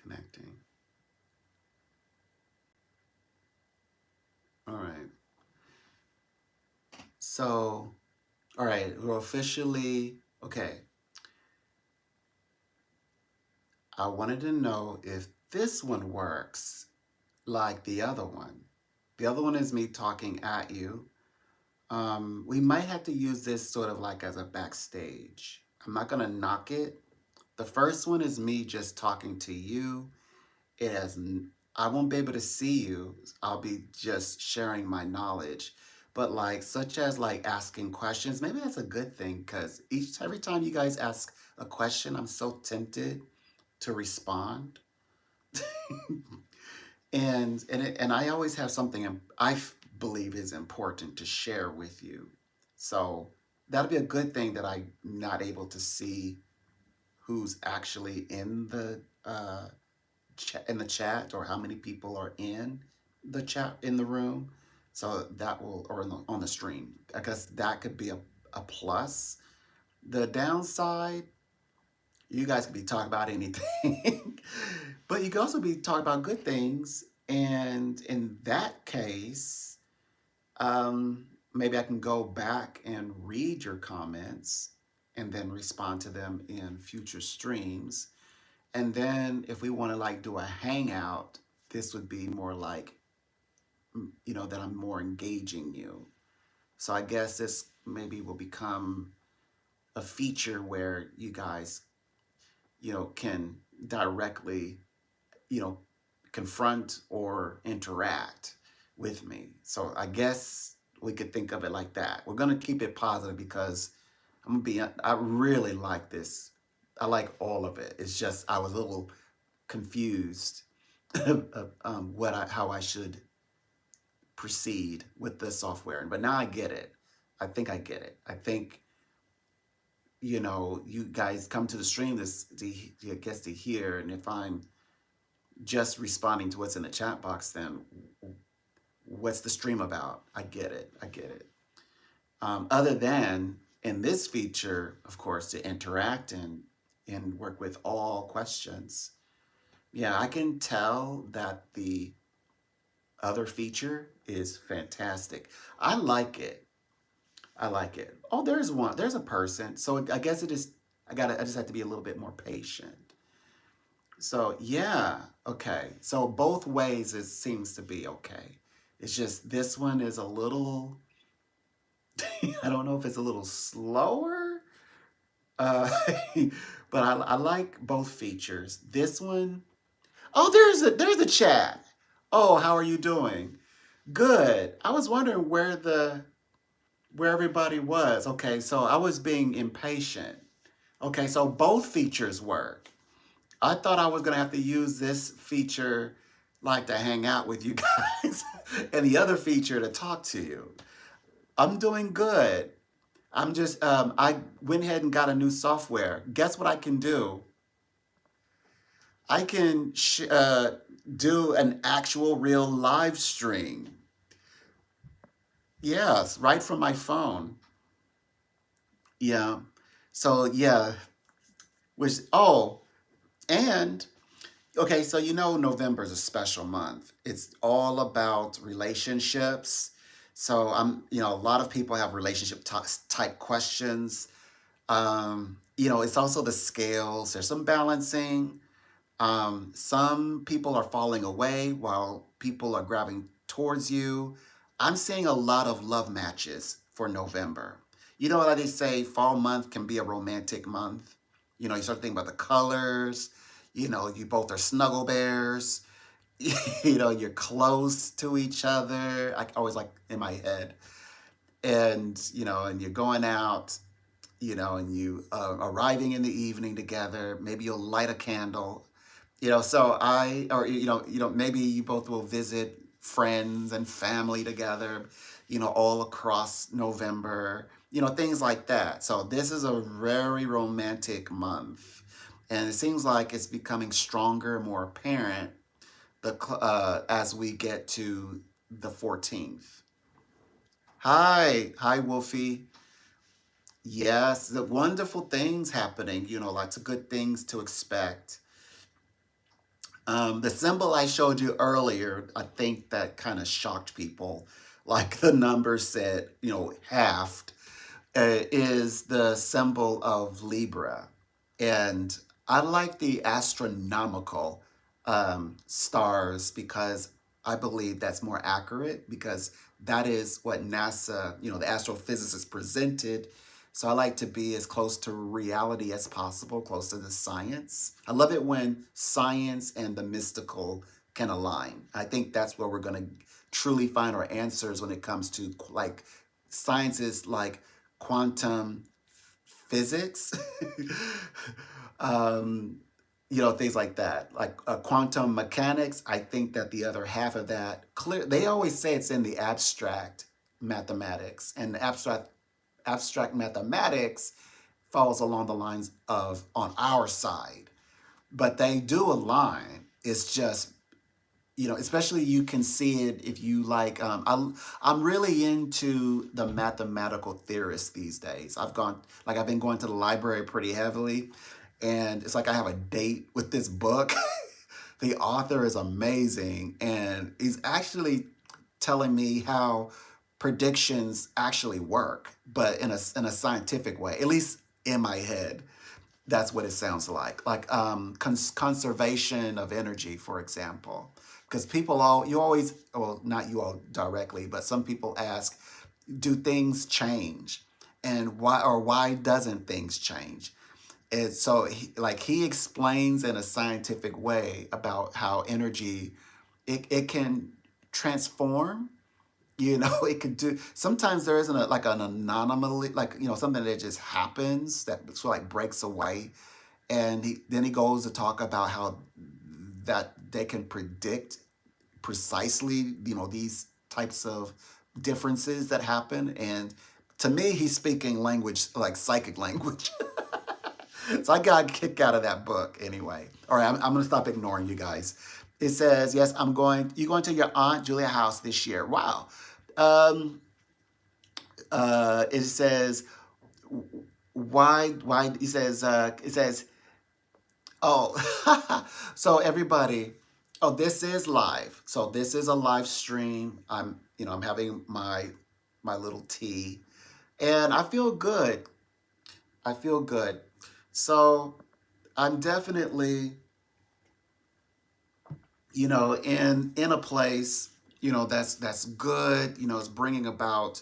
Connecting. All right. So, all right, we're officially, okay. I wanted to know if this one works like the other one. The other one is me talking at you. We might have to use this sort of like as a backstage. I'm not gonna knock it. The first one is me just talking to you. It has, I won't be able to see you. I'll be just sharing my knowledge. But like, such as like asking questions, maybe that's a good thing because every time you guys ask a question, I'm so tempted to respond. And I always have something believe is important to share with you. So that'll be a good thing that I'm not able to see who's actually in the chat or how many people are in the chat in the room. So that will or on the stream. I guess that could be a plus. The downside, you guys could be talking about anything, but you could also be talking about good things. And in that case, maybe I can go back and read your comments and then respond to them in future streams. And then if we want to like do a hangout, this would be more like, that I'm more engaging you. So I guess this maybe will become a feature where you guys, can directly, you know, confront or interact with me. So I guess we could think of it like that. We're going to keep it positive because I really like this. I like all of it. It's just, I was a little confused of how I should proceed with the software. But now I get it. I think I get it. I think, you guys come to the stream I guess to hear, and if I'm just responding to what's in the chat box, then what's the stream about? I get it. I get it. Other than in this feature, of course, to interact and work with all questions. Yeah, I can tell that the other feature is fantastic. I like it. I like it. Oh, there's one. There's a person. So I guess it is. I just have to be a little bit more patient. So yeah, okay. So both ways it seems to be okay. It's just this one is a little. I don't know if it's a little slower, uh, but I like both features. This one. Oh, there's a chat. Oh, how are you doing? Good. I was wondering where everybody was. Okay, so I was being impatient. Okay, so both features work. I thought I was gonna have to use this feature like to hang out with you guys and the other feature to talk to you. I'm doing good. I went ahead and got a new software. Guess what I can do? I can do an actual real live stream. Yes, right from my phone. Yeah. So yeah, and okay, so November is a special month. It's all about relationships. So a lot of people have type questions. It's also the scales. There's some balancing. Some people are falling away while people are grabbing towards you. I'm seeing a lot of love matches for November. You know what they say, fall month can be a romantic month. You start thinking about the colors. You both are snuggle bears. You're close to each other. I always like in my head. And you're going out, and you arriving in the evening together. Maybe you'll light a candle. So maybe you both will visit friends and family together, all across November, things like that. So this is a very romantic month. And it seems like it's becoming stronger, more apparent as we get to the 14th. Hi, Wolfie. Yes, the wonderful things happening, lots of good things to expect. The symbol I showed you earlier, I think that kind of shocked people. Like the number said, halved, is the symbol of Libra. And I like the astronomical stars because I believe that's more accurate because that is what NASA, the astrophysicists presented. So I like to be as close to reality as possible, close to the science. I love it when science and the mystical can align. I think that's where we're going to truly find our answers when it comes to like sciences like quantum physics, um, things like that, like quantum mechanics. I think that the other half of that, clear. They always say it's in the abstract mathematics, and the abstract mathematics falls along the lines of on our side, but they do align. It's just especially you can see it if you like. I'm really into the mathematical theorists these days. I've been going to the library pretty heavily, and it's like I have a date with this book. The author is amazing, and he's actually telling me how predictions actually work, but in a scientific way, at least in my head. That's what it sounds like. Like conservation of energy, for example. Because you always, well, not you all directly, but some people ask, do things change? And why doesn't things change? And so he explains in a scientific way about how energy, it can transform. It could do. Sometimes there isn't like an anomaly, like something that just happens that sort of like breaks away, and then he goes to talk about how that they can predict precisely these types of differences that happen. And to me, he's speaking language like psychic language. So I got a kick out of that book anyway. All right, I'm going to stop ignoring you guys. It says, yes, you're going to your Aunt Julia house this year. Wow. Um, it says, why, it says, oh, so everybody, oh, this is live. So this is a live stream. I'm having my little tea and I feel good. I feel good. So I'm definitely, in a place, that's good. It's bringing about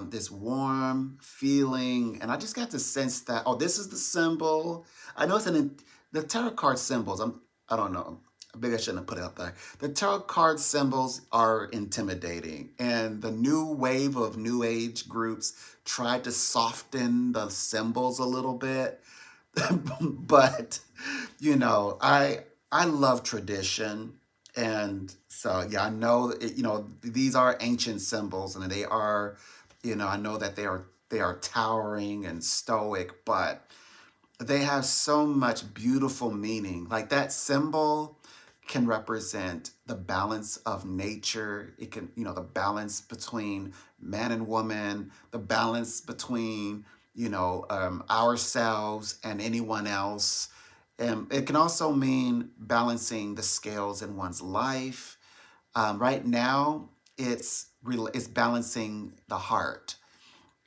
this warm feeling, and I just got to sense that. Oh, this is the symbol. I know the tarot card symbols. I don't know. Maybe I shouldn't have put it up there. The tarot card symbols are intimidating, and the new wave of new age groups tried to soften the symbols a little bit. But I love tradition, and so yeah, I know these are ancient symbols, and they are, I know that they are towering and stoic, but they have so much beautiful meaning. Like that symbol can represent the balance of nature. It can, the balance between man and woman, the balance between, ourselves and anyone else. It can also mean balancing the scales in one's life. Right now, it's balancing the heart.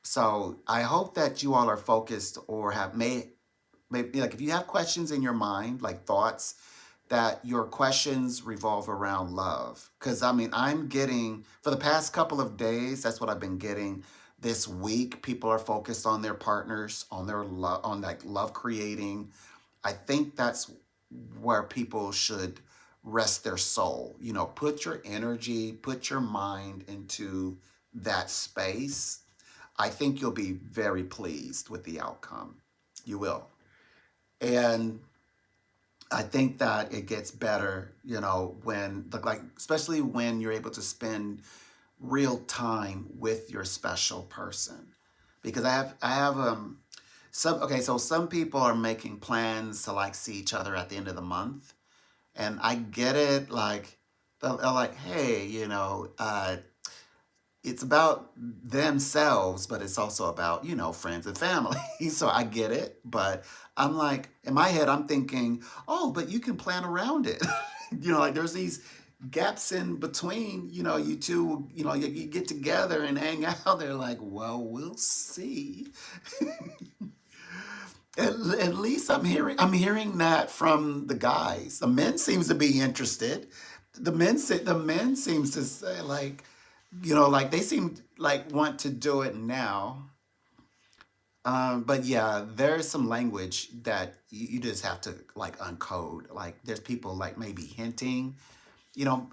So I hope that you all are focused or maybe like if you have questions in your mind, like thoughts, that your questions revolve around love. Because I'm getting, for the past couple of days, that's what I've been getting. This week, people are focused on their partners, on their love, on like love creating. I think that's where people should rest their soul. Put your energy, put your mind into that space. I think you'll be very pleased with the outcome. You will. And I think that it gets better, like especially when you're able to spend real time with your special person. Because I have so some people are making plans to like see each other at the end of the month. And I get it, like they're like, hey, it's about themselves, but it's also about, friends and family. So I get it. But I'm like, in my head, I'm thinking, oh, but you can plan around it. like there's these gaps in between, you two, you get together and hang out. They're like, well, we'll see. At least I'm hearing that from the guys. The men seems to be interested. The men seems to say like, like they seem like want to do it now. But yeah, there's some language that you just have to like uncode. Like there's people like maybe hinting, you know,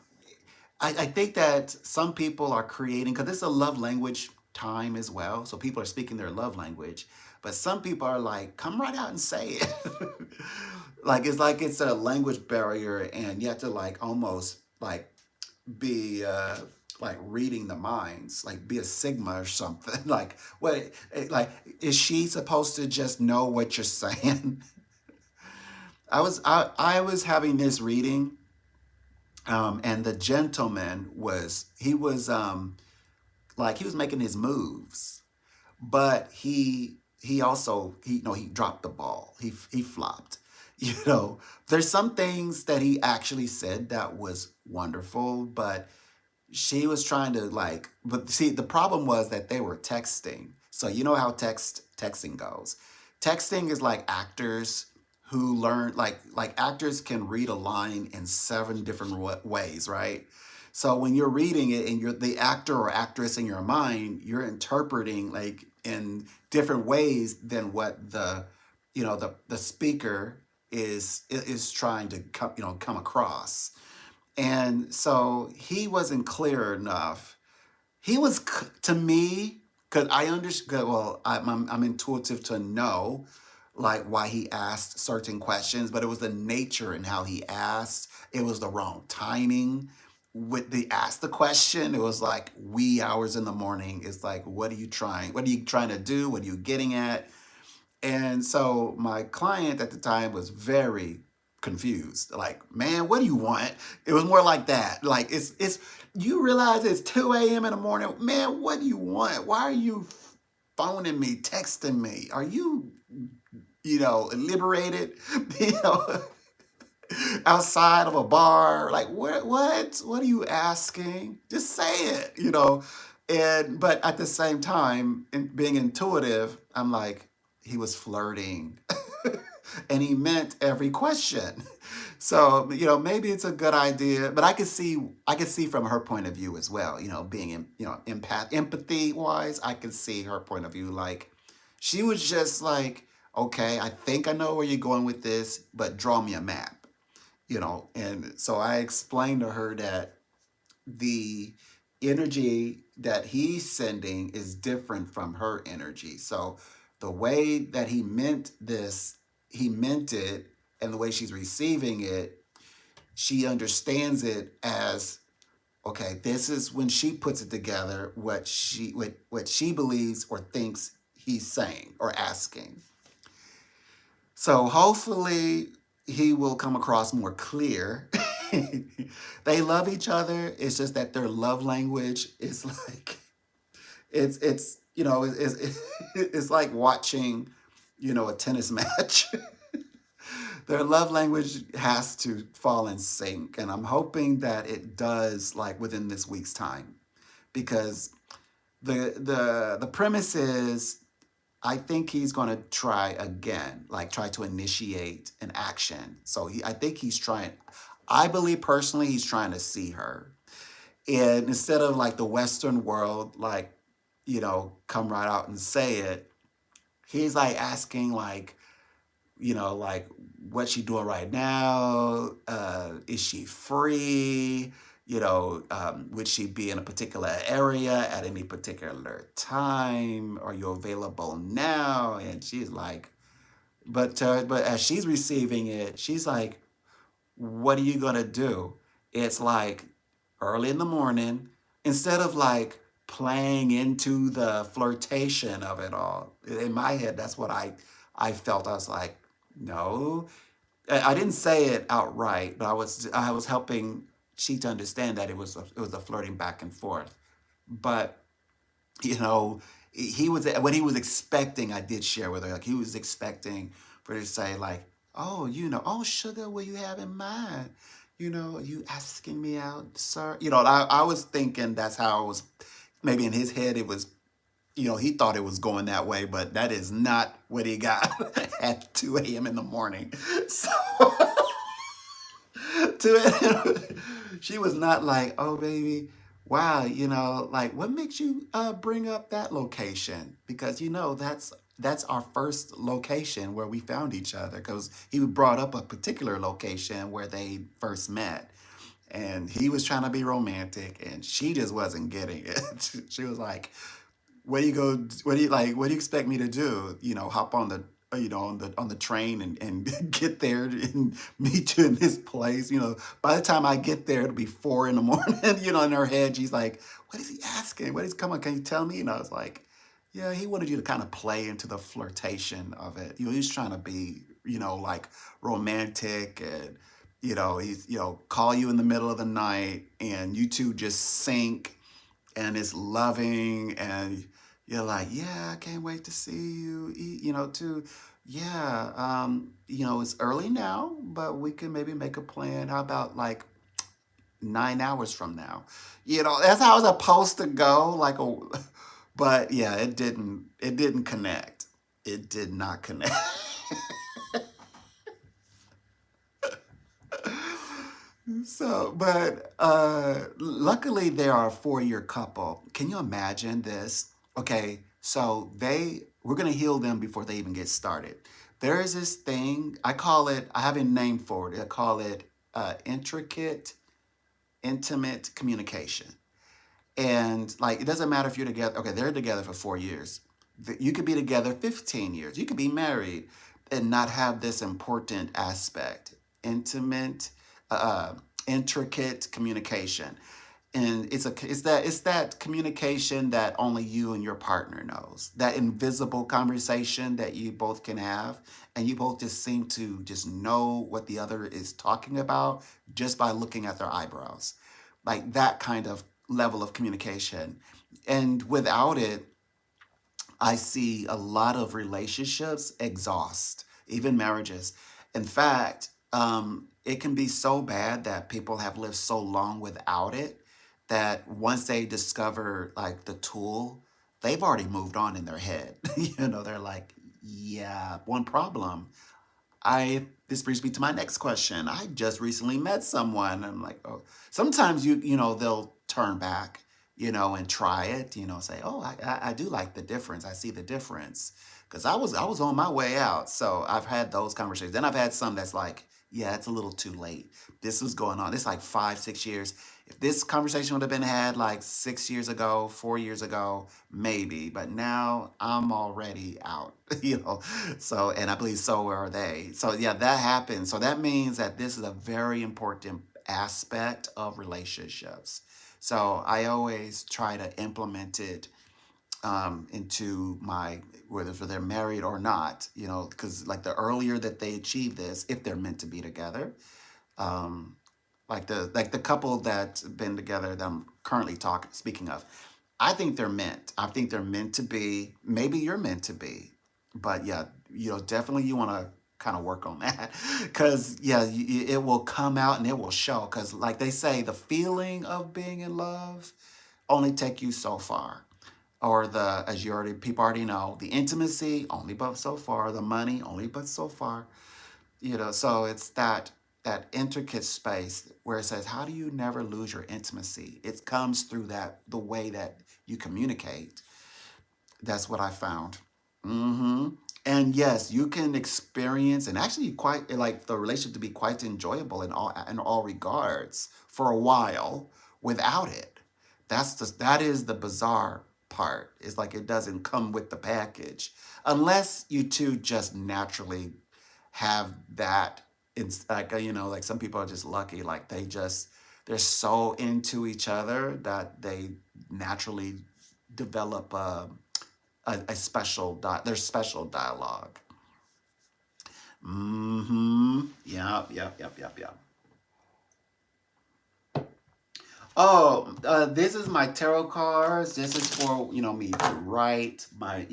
I think that some people are creating, because it's a love language time as well. So people are speaking their love language, but some people are like, come right out and say it. Like it's a language barrier, and you have to like almost like be like reading the minds, like be a Sigma or something. Like, what, like, is she supposed to just know what you're saying? I was having this reading, and the gentleman was he was making his moves, but he also he dropped the ball. He flopped. You know, there's some things that he actually said that was wonderful, but she was trying to like, but see, the problem was that they were texting. So you know how texting goes. Texting is like actors who learn, like actors can read a line in seven different ways, right? So when you're reading it and you're the actor or actress in your mind, you're interpreting like in different ways than what the speaker is trying to come across. And so he wasn't clear enough. He was to me, because I understand. Well, I'm intuitive to know like why he asked certain questions, but it was the nature and how he asked. It was the wrong timing. With the ask the question, it was like wee hours in the morning. It's like, what are you trying? What are you trying to do? What are you getting at? And so my client at the time was very confused. Like, man, what do you want? It was more like that. Like, it's you realize it's 2 a.m. in the morning. Man, what do you want? Why are you phoning me, texting me? Are you, liberated? You know, outside of a bar? Like, what are you asking? Just say it, And but at the same time, being intuitive, I'm like, he was flirting. And he meant every question. So, maybe it's a good idea, but I could see from her point of view as well, being empathy wise, I could see her point of view. Like, she was just like, okay, I think I know where you're going with this, but draw me a map, And so I explained to her that the energy that he's sending is different from her energy. So the way that he meant it, and the way she's receiving it, she understands it as, okay, this is when she puts it together, what she believes or thinks he's saying or asking. So hopefully he will come across more clear. They love each other. It's just that their love language is like it's like watching, a tennis match. Their love language has to fall in sync, and I'm hoping that it does like within this week's time, because the premise is, I think he's going to try again, like try to initiate an action. So I think he's trying. I believe personally he's trying to see her, and instead of like the Western world, like come right out and say it, he's like asking like what's she doing right now? Is she free? Would she be in a particular area at any particular time? Are you available now? And she's like, but as she's receiving it, she's like, what are you gonna do? It's like early in the morning, instead of like playing into the flirtation of it all. In my head, that's what I felt. I was like, no. I didn't say it outright, but I was helping she to understand that it was a flirting back and forth. But you know, he was what he was expecting. I did share with her, like he was expecting for her to say like, "Oh, oh, sugar, what you have in mind? Are you asking me out, sir? I was thinking that's how it was. Maybe in his head, it was, he thought it was going that way, but that is not what he got at 2 a.m. in the morning. So, she was not like, oh, baby, wow, like, what makes you bring up that location? Because, that's our first location where we found each other, because he brought up a particular location where they first met. And he was trying to be romantic, and she just wasn't getting it. She was like, "What do you go? What do you like? What do you expect me to do? Hop on the on the train and get there and meet you in this place. By the time I get there, it'll be 4 in the morning. In her head, she's like, "What is he asking? What is come on? Can you tell me?" I was like, "Yeah, he wanted you to kind of play into the flirtation of it. He's trying to be, like romantic and." He's, call you in the middle of the night and you two just sync and it's loving and you're like, yeah, I can't wait to see you, too. Yeah, it's early now, but we can maybe make a plan. How about like 9 hours from now? That's how it's supposed to go. But yeah, it didn't connect. It did not connect. So, but luckily they are a 4-year couple. Can you imagine this? Okay, so we're gonna heal them before they even get started. There is this thing, I have a name for it. I call it intricate, intimate communication. And like, it doesn't matter if you're together. Okay, they're together for 4 years. You could be together 15 years. You could be married and not have this important aspect, intimate, uh, intricate communication. And it's that communication that only you and your partner knows. That invisible conversation that you both can have, and you both just seem to just know what the other is talking about just by looking at their eyebrows, like that kind of level of communication. And without it, I see a lot of relationships exhaust, even marriages. In fact, it can be so bad that people have lived so long without it that once they discover like the tool, they've already moved on in their head. They're like, yeah, one problem. This brings me to my next question. I just recently met someone. I'm like, oh, sometimes they'll turn back, and try it, say, oh, I do like the difference. I see the difference. Because I was on my way out. So I've had those conversations. Then I've had some that's like, yeah, it's a little too late. This was going on. It's like 5, 6 years. If this conversation would have been had like 6 years ago, 4 years ago, maybe. But now I'm already out, So, and I believe so are they. So, yeah, that happens. So that means that this is a very important aspect of relationships. So I always try to implement it into whether they're married or not, because like the earlier that they achieve this, if they're meant to be together, um, like the couple that's been together that I'm currently talking speaking of, I think they're meant. I think they're meant to be. Maybe you're meant to be, but yeah, definitely you want to kind of work on that because yeah, it will come out and it will show. Because like they say, the feeling of being in love only take you so far, or as you already people already know, the intimacy only but so far, the money only but so far. So it's that intricate space where it says, how do you never lose your intimacy? It comes through the way that you communicate. That's what I found. And yes, you can experience and actually quite like the relationship to be quite enjoyable in all regards for a while without it. That is the bizarre part. It's like it doesn't come with the package unless you two just naturally have that. It's like like some people are just lucky, like they're so into each other that they naturally develop a their special dialogue. Yep, yep, yep, yep, yep. Oh, this is my tarot cards. This is for me to write my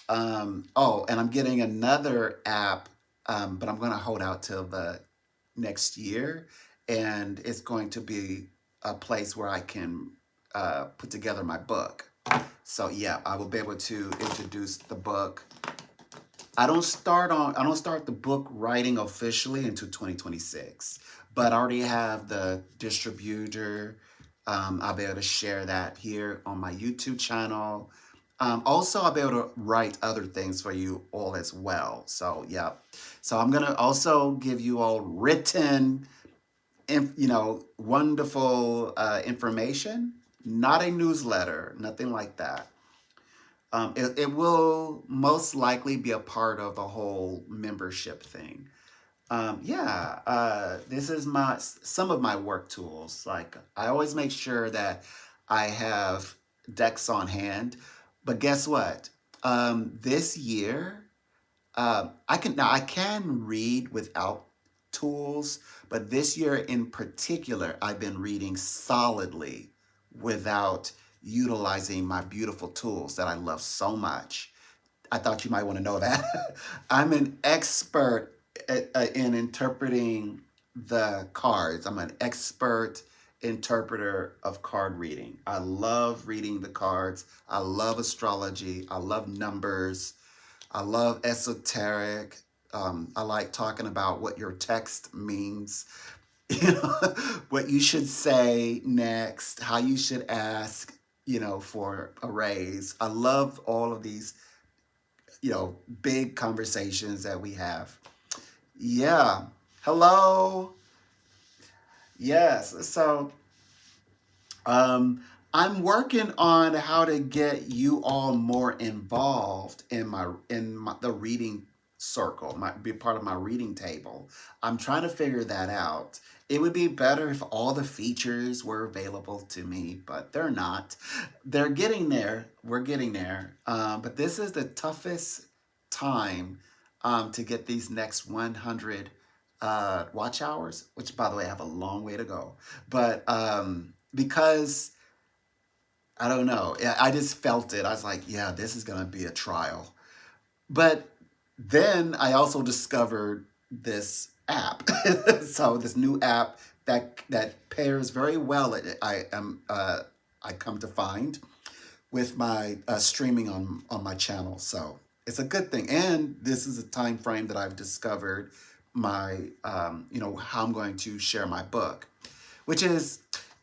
oh, and I'm getting another app, but I'm gonna hold out till the next year. and it's going to be a place where I can put together my book. So yeah, I will be able to introduce the book. I don't start the book writing officially until 2026, but I already have the distributor. I'll be able to share that here on my YouTube channel. Also, I'll be able to write other things for you all as well. So yeah, so I'm gonna also give you all written, wonderful information. Not a newsletter, nothing like that. It will most likely be a part of the whole membership thing. Yeah, this is some of my work tools. Like I always make sure that I have decks on hand. But guess what? This year, I can read without tools, but this year in particular, I've been reading solidly without utilizing my beautiful tools that I love so much. I thought you might want to know that. I'm an expert in interpreting the cards. I'm an expert interpreter of card reading. I love reading the cards. I love astrology. I love numbers. I love esoteric. I like talking about what your text means, you know, what you should say next, how you should ask, for a raise. I love all of these, big conversations that we have. Yeah. Hello. Yes. So Um, I'm working on how to get you all more involved the reading circle, be part of my reading table. I'm trying to figure that out. It would be better if all the features were available to me, but they're not. They're getting there. We're getting there. But this is the toughest time to get these next 100 watch hours, which, by the way, I have a long way to go. But because I don't know, I just felt it. I was like, yeah, this is going to be a trial. But then I also discovered this app. So this new app that pairs very well. I come to find with my streaming on my channel. So it's a good thing. And this is a time frame that I've discovered how I'm going to share my book, which is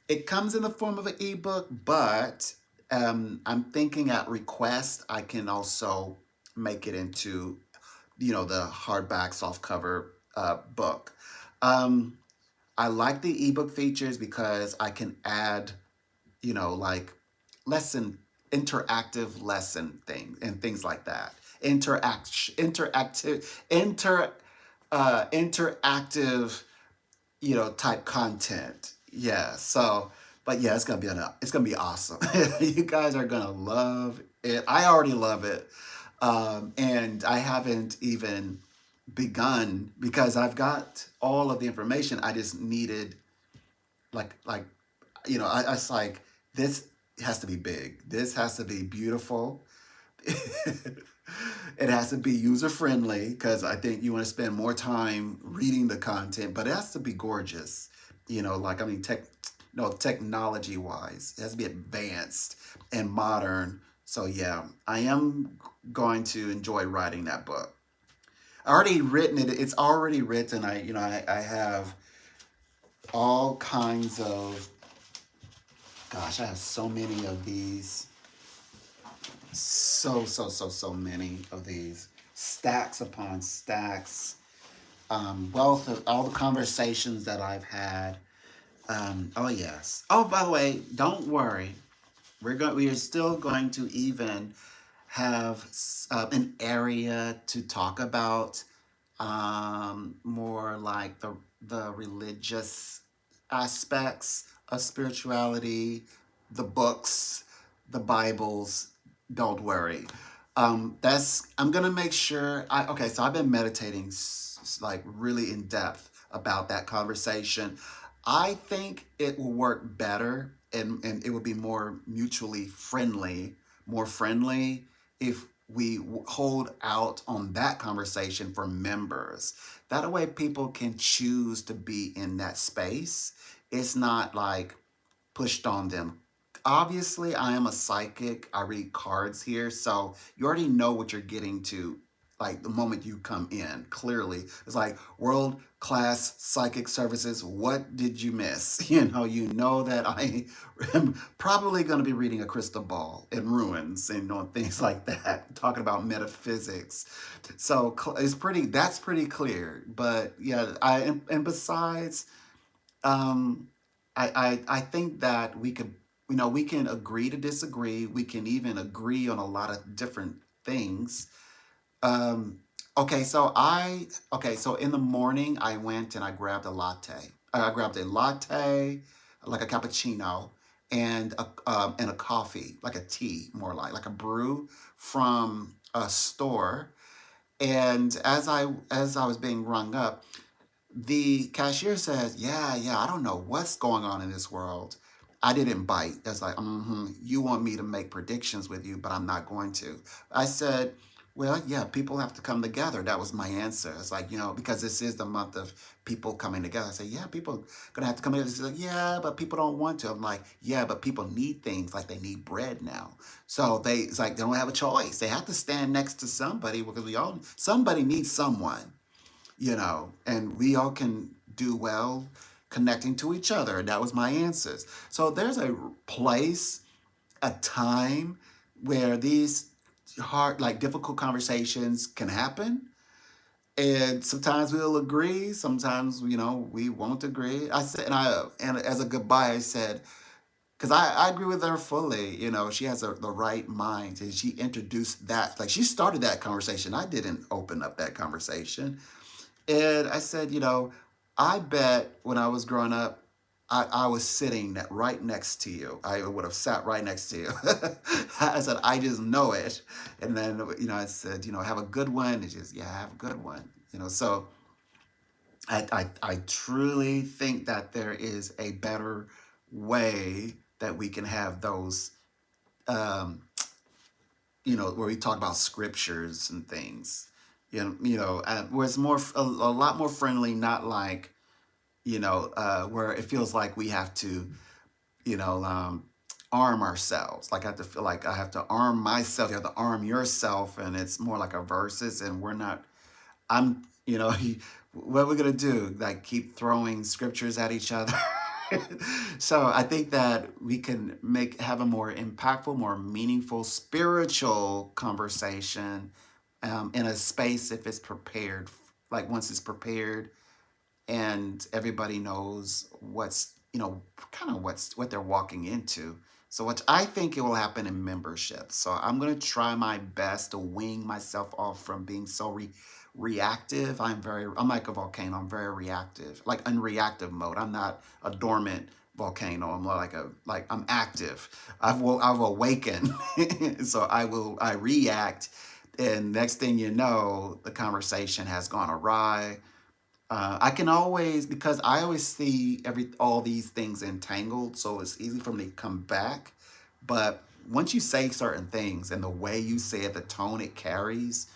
it comes in the form of an ebook, but I'm thinking at request I can also make it into the hardback softcover book. Um, I like the ebook features because I can add like lesson interactive lesson things and things like that. Interactive type content. Yeah. So, but yeah, it's gonna be awesome. You guys are gonna love it. I already love it, and I haven't even begun because I've got all of the information. I just needed like I was like this has to be big. This has to be beautiful. It has to be user friendly because I think you want to spend more time reading the content, but it has to be gorgeous. Like I mean, no, technology wise, it has to be advanced and modern. So yeah, I am going to enjoy writing that book. I already written it. It's already written. I have all kinds of. Gosh, I have so many of these. So many of these stacks upon stacks, wealth of all the conversations that I've had. Oh yes. Oh, by the way, don't worry. We are still going to even have an area to talk about more like the religious aspects of spirituality, the books, the Bibles. Don't worry. That's I'm gonna make sure. Okay, so I've been meditating like really in depth about that conversation. I think it will work better and it will be more mutually friendly, more friendly if hold out on that conversation for members. That way people can choose to be in that space. It's not like pushed on them. Obviously, I am a psychic. I read cards here, so you already know what you're getting to. Like the moment you come in, clearly it's like world class psychic services. What did you miss? You know that I am probably going to be reading a crystal ball and ruins and things like that, talking about metaphysics. So it's pretty. That's pretty clear. But yeah, and besides, um, I think that we could, we can agree to disagree. We can even agree on a lot of different things. Um, okay, so in the morning I went and I grabbed a latte. I grabbed a latte, like a cappuccino, and a coffee, like a tea, more like a brew from a store. And as I was being rung up, the cashier says, "Yeah, yeah, I don't know what's going on in this world." I didn't bite. That's like, you want me to make predictions with you, but I'm not going to. I said, well, yeah, people have to come together. That was my answer. It's like, because this is the month of people coming together. I said, yeah, people gonna have to come together. She's like, yeah, but people don't want to. I'm like, yeah, but people need things like they need bread now. So it's like they don't have a choice. They have to stand next to somebody because somebody needs someone, and we all can do well connecting to each other. And that was my answers. So there's a place, a time where these hard, like difficult conversations can happen. And sometimes we'll agree. Sometimes, we won't agree. I said, and as a goodbye, I said, because I agree with her fully. She has the right mind, and she introduced that. Like she started that conversation. I didn't open up that conversation. And I said, I bet when I was growing up, I was sitting right next to you. I would have sat right next to you. I said, I just know it. And then, I said, have a good one. And just, yeah, have a good one. So I truly think that there is a better way that we can have those, um, where we talk about scriptures and things, where it's a lot more friendly, not like, where it feels like we have to, you know, um, arm ourselves. Like I have to feel like I have to arm myself. You have to arm yourself, and it's more like a versus, and we're not. I'm, what we're gonna do? Like keep throwing scriptures at each other. So I think that we can have a more impactful, more meaningful, spiritual conversation in a space if it's prepared. Like once it's prepared and everybody knows kind of what they're walking into. So what I think it will happen in membership. So I'm going to try my best to wing myself off from being so reactive. I'm like a volcano. I'm very reactive, like unreactive mode. I'm not a dormant volcano. I'm more like I'm active. I've awakened. So I react, and next thing you know, the conversation has gone awry. I can always, because I always see all these things entangled, so it's easy for me to come back. But once you say certain things and the way you say it, the tone it carries,